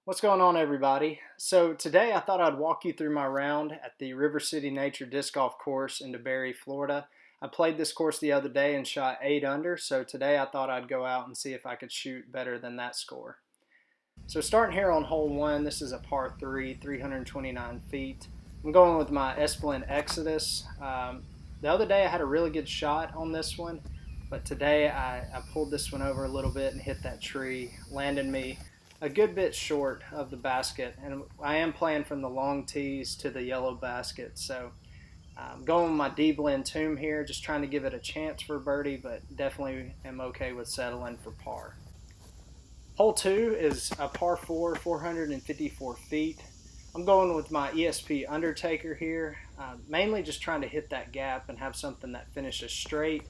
What's going on, everybody? So today I thought I'd walk you through my round at the River City Nature Disc Golf Course in Debary, Florida. I played this course the other day and shot 8 under, so today I thought I'd go out and see if I could shoot better than that score. So starting here on hole 1, this is a par 3, 329 feet. I'm going with my S-Blend Exodus. The other day I had a really good shot on this one, but today I pulled this one over a little bit and hit that tree, landing me a good bit short of the basket, and I am playing from the long tees to the yellow basket, so I'm going with my D-Blend Tomb here, just trying to give it a chance for birdie, but definitely am okay with settling for par. Hole 2 is a par 4, 454 feet. I'm going with my ESP Undertaker here, mainly just trying to hit that gap and have something that finishes straight,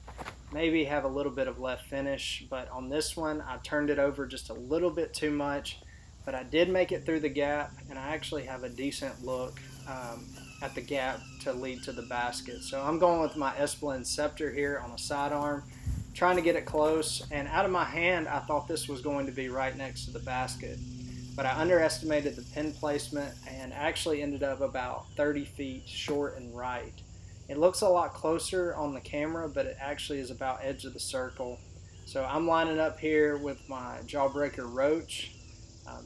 maybe have a little bit of left finish, but on this one I turned it over just a little bit too much, but I did make it through the gap, and I actually have a decent look at the gap to lead to the basket. So I'm going with my S-Blend Scepter here on a sidearm, trying to get it close, and out of my hand I thought this was going to be right next to the basket, but I underestimated the pin placement and actually ended up about 30 feet short and right. It looks a lot closer on the camera, but it actually is about edge of the circle. So I'm lining up here with my Jawbreaker Roach,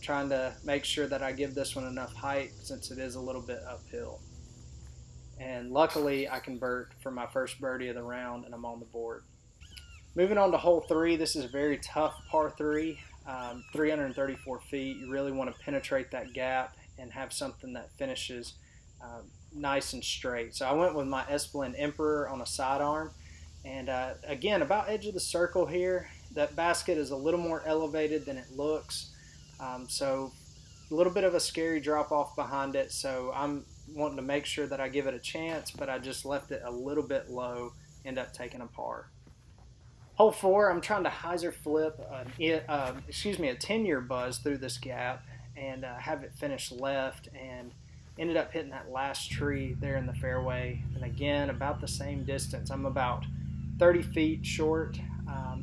trying to make sure that I give this one enough height since it is a little bit uphill. And luckily I convert for my first birdie of the round and I'm on the board. Moving on to hole 3, this is a very tough par 3, 334 feet. You really want to penetrate that gap and have something that finishes nice and straight. So I went with my S-Blend Emperor on a sidearm, and again, about edge of the circle here. That basket is a little more elevated than it looks, so a little bit of a scary drop off behind it, so I'm wanting to make sure that I give it a chance, but I just left it a little bit low, end up taking a par. Hole 4, I'm trying to hyzer flip a 10-year buzz through this gap and have it finish left, and ended up hitting that last tree there in the fairway, and again about the same distance. I'm about 30 feet short,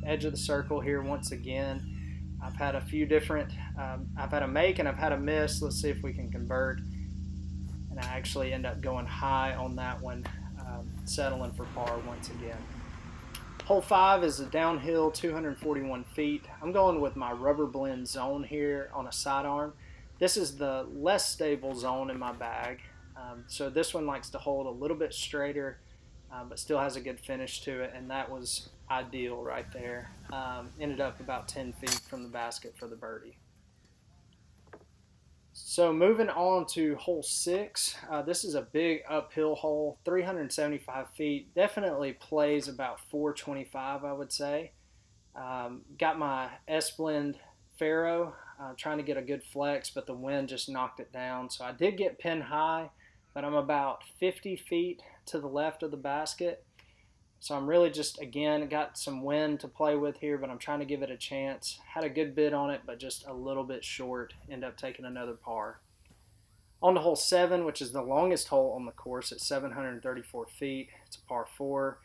edge of the circle here once again. I've had a few different, I've had a make and I've had a miss. Let's see if we can convert, and I actually end up going high on that one, settling for par once again. Hole 5 is a downhill 241 feet. I'm going with my Rubber Blend Zone here on a sidearm. This is the less stable zone in my bag, so this one likes to hold a little bit straighter, but still has a good finish to it, and that was ideal right there. Ended up about 10 feet from the basket for the birdie. So moving on to hole 6, this is a big uphill hole, 375 feet. Definitely plays about 425, I would say. Got my S-Blend Faro, trying to get a good flex, but the wind just knocked it down. So I did get pin high, but I'm about 50 feet to the left of the basket. So I'm really just, again, got some wind to play with here, but I'm trying to give it a chance. Had a good bid on it, but just a little bit short. End up taking another par. On to hole 7, which is the longest hole on the course at 734 feet. It's a par 4.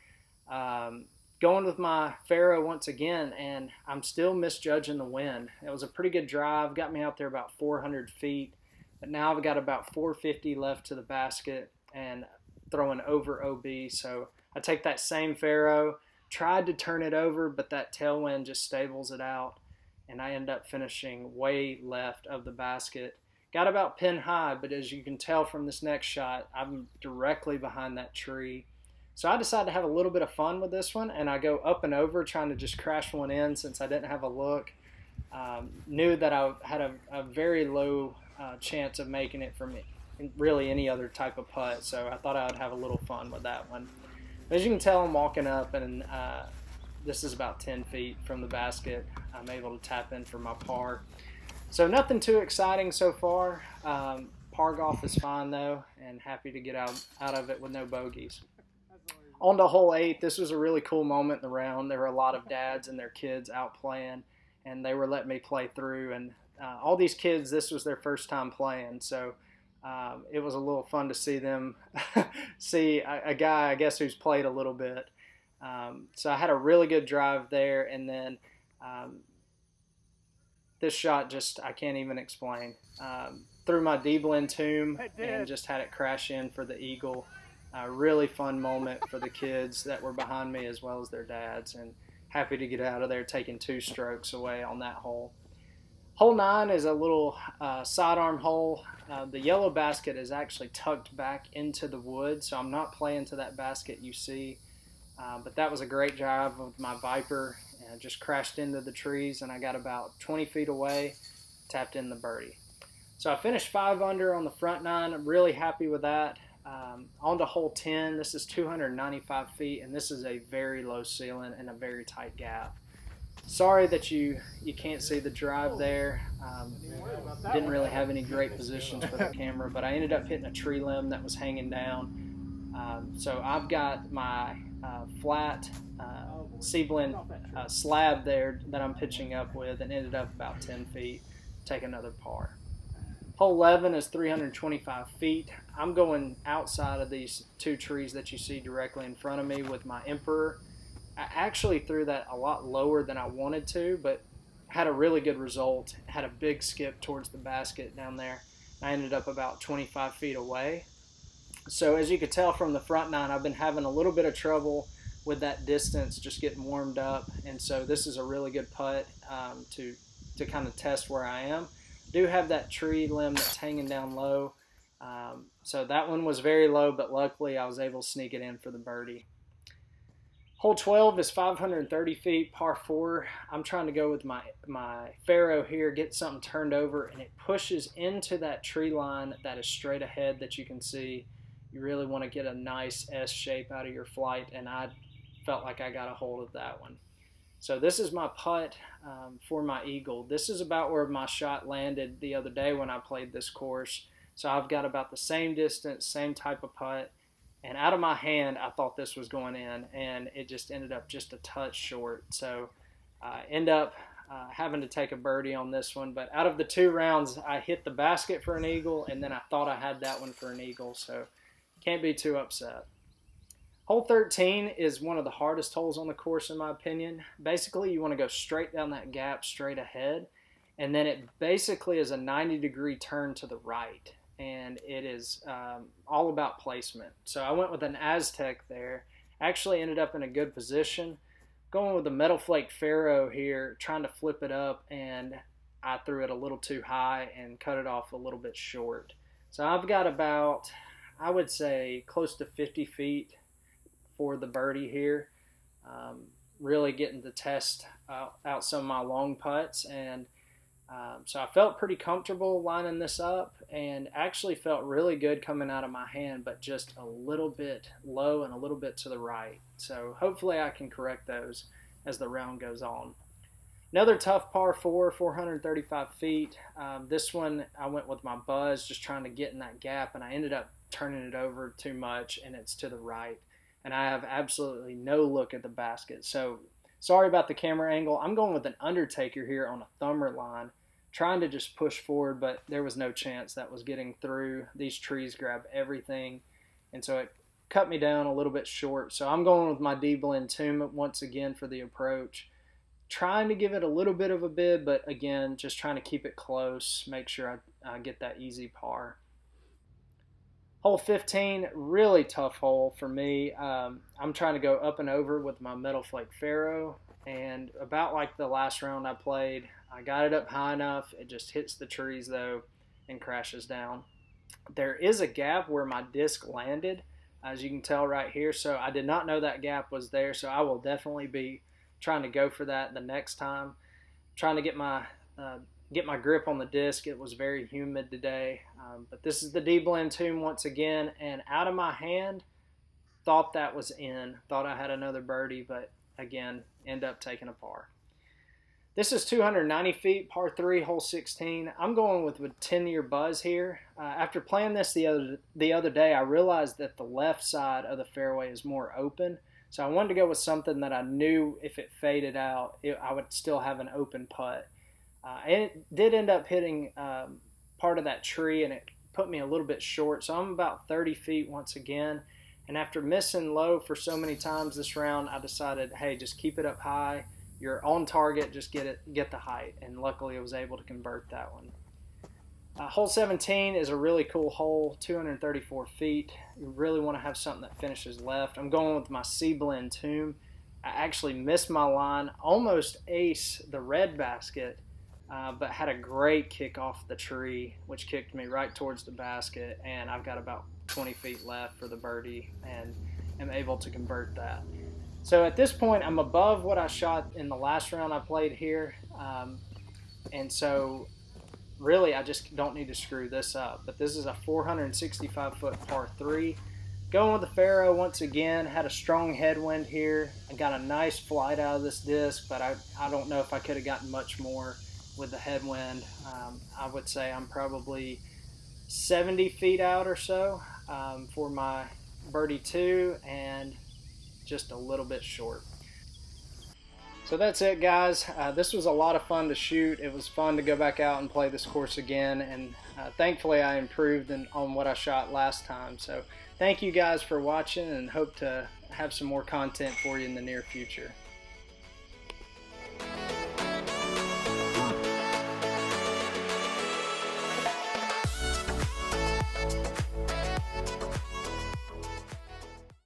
Going with my Faro once again, and I'm still misjudging the wind. It was a pretty good drive, got me out there about 400 feet, but now I've got about 450 left to the basket and throwing over OB, so I take that same Faro, tried to turn it over, but that tailwind just stables it out, and I end up finishing way left of the basket. Got about pin high, but as you can tell from this next shot, I'm directly behind that tree. So I decided to have a little bit of fun with this one, and I go up and over trying to just crash one in since I didn't have a look. Knew that I had a very low chance of making it from really any other type of putt, so I thought I would have a little fun with that one. As you can tell, I'm walking up, and this is about 10 feet from the basket. I'm able to tap in for my par. So nothing too exciting so far. Par golf is fine though, and happy to get out of it with no bogeys. On to hole 8, this was a really cool moment in the round. There were a lot of dads and their kids out playing, and they were letting me play through. And all these kids, this was their first time playing, so it was a little fun to see them see a guy, I guess, who's played a little bit. So I had a really good drive there, and then this shot just, I can't even explain. Threw my D-blend tomb and just had it crash in for the eagle. Really fun moment for the kids that were behind me as well as their dads, and happy to get out of there taking 2 strokes away on that hole. Hole 9 is a little sidearm hole. The yellow basket is actually tucked back into the wood, so I'm not playing to that basket you see. But that was a great job with my Viper, and just crashed into the trees, and I got about 20 feet away, tapped in the birdie. So I finished 5 under on the front 9. I'm really happy with that. On to hole 10. This is 295 feet, and this is a very low ceiling and a very tight gap. Sorry that you can't see the drive there. Didn't really have any great positions for the camera, but I ended up hitting a tree limb that was hanging down. So I've got my flat C-blend slab there that I'm pitching up with, and ended up about 10 feet. Take another par. Hole 11 is 325 feet. I'm going outside of these 2 trees that you see directly in front of me with my Emperor. I actually threw that a lot lower than I wanted to, but had a really good result. Had a big skip towards the basket down there. I ended up about 25 feet away. So as you could tell from the front 9, I've been having a little bit of trouble with that distance, just getting warmed up. And so this is a really good putt to kind of test where I am. Do have that tree limb that's hanging down low. So that one was very low, but luckily I was able to sneak it in for the birdie. Hole 12 is 530 feet, par 4. I'm trying to go with my Faro here, get something turned over, and it pushes into that tree line that is straight ahead that you can see. You really want to get a nice S shape out of your flight, and I felt like I got a hold of that one. So this is my putt for my eagle. This is about where my shot landed the other day when I played this course. So I've got about the same distance, same type of putt. And out of my hand, I thought this was going in, and it just ended up just a touch short. So I end up having to take a birdie on this one. But out of the 2 rounds, I hit the basket for an eagle, and then I thought I had that one for an eagle. So can't be too upset. Hole 13 is one of the hardest holes on the course in my opinion. Basically, you want to go straight down that gap, straight ahead, and then it basically is a 90-degree turn to the right, and it is all about placement. So I went with an Aztec there. Actually ended up in a good position. Going with a metal flake Faro here, trying to flip it up, and I threw it a little too high and cut it off a little bit short. So I've got about, I would say, close to 50 feet for the birdie here. Really getting to test out some of my long putts, and so I felt pretty comfortable lining this up, and actually felt really good coming out of my hand, but just a little bit low and a little bit to the right. So hopefully I can correct those as the round goes on. Another tough par 4, 435 feet. This one I went with my Buzz, just trying to get in that gap, and I ended up turning it over too much, and it's to the right. And I have absolutely no look at the basket. So sorry about the camera angle. I'm going with an Undertaker here on a thumber line, trying to just push forward, but there was no chance that was getting through. These trees grab everything, and so it cut me down a little bit short. So I'm going with my D-blend tomb once again for the approach. Trying to give it a little bit of a bid, but again, just trying to keep it close, make sure I get that easy par. Hole 15, really tough hole for me. I'm trying to go up and over with my metal flake Faro, and about like the last round I played, I got it up high enough. It just hits the trees though and crashes down. There is a gap where my disc landed, as you can tell right here, so I did not know that gap was there, so I will definitely be trying to go for that the next time. Trying to get my grip on the disc. It was very humid today, but this is the D-blend tomb once again, and out of my hand, thought that was in, thought I had another birdie, but again, end up taking a par. This is 290 feet, par 3, hole 16. I'm going with a 10-year Buzz here. After playing this the other day, I realized that the left side of the fairway is more open, so I wanted to go with something that I knew if it faded out, I would still have an open putt. And it did end up hitting part of that tree, and it put me a little bit short. So I'm about 30 feet once again. And after missing low for so many times this round, I decided, hey, just keep it up high. you're on target, just get the height. And luckily I was able to convert that one. Hole 17 is a really cool hole, 234 feet. You really want to have something that finishes left. I'm going with my C-blend tomb. I actually missed my line, almost ace the red basket, but had a great kick off the tree, which kicked me right towards the basket, and I've got about 20 feet left for the birdie and am able to convert that. So at this point, I'm above what I shot in the last round I played here, and so really I just don't need to screw this up. But this is a 465-foot par 3. Going with the Faro once again, had a strong headwind here. I got a nice flight out of this disc, but I don't know if I could have gotten much more with the headwind. I would say I'm probably 70 feet out or so for my birdie 2, and just a little bit short. So that's it, guys. This was a lot of fun to shoot. It was fun to go back out and play this course again, and thankfully I improved on what I shot last time. So thank you guys for watching, and hope to have some more content for you in the near future.